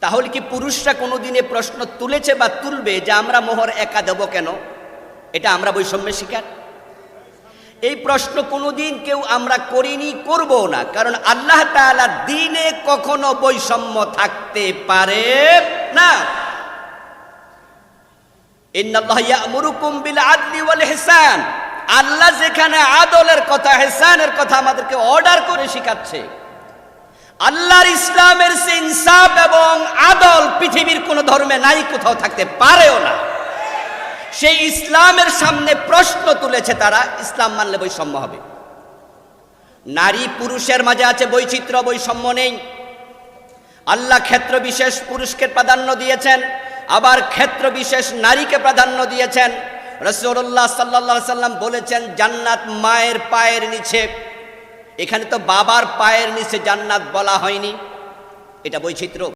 তাহলে কি পুরুষরা কোনোদিনে প্রশ্ন তুলেছে বা তুলবে যে আমরা মোহর একা দেব কেন? এটা আমরা বৈষম্যের শিকার? এই প্রশ্ন কোনোদিন কেউ আমরা করিনি, করব না, কারণ আল্লাহ তাআলা দ্বীনে কখনো বৈষম্য থাকতে পারে না। ইন্নাল্লাহা ইয়া'মুরুকুম বিল আদলি ওয়াল ইহসান, আল্লাহ যেখানে আদলের কথা, ইহসানের কথা আমাদেরকে অর্ডার করে শিখাচ্ছে। আল্লাহর ইসলামের সে ইনসাফ এবং আদল পৃথিবীর কোন ধর্মে নাই, কোথাও থাকতে পারেও না। সেই ইসলামের সামনে প্রশ্ন তুলেছে তারা, ইসলাম মানলে বৈষম্য হবে। নারী পুরুষের মাঝে আছে বৈচিত্র্য, বৈষম্য নেই। আল্লাহ ক্ষেত্র বিশেষ পুরুষকে প্রাধান্য দিয়েছেন, আবার ক্ষেত্র বিশেষ নারীকে প্রাধান্য দিয়েছেন। রাসূলুল্লাহ সাল্লাল্লাহু আলাইহি সাল্লাম বলেছেন জান্নাত মায়ের পায়ের নিচে। এখানে তো বাবার পায়ের নিচে জান্নাত বলা হয়নি, এটা বৈচিত্র্য।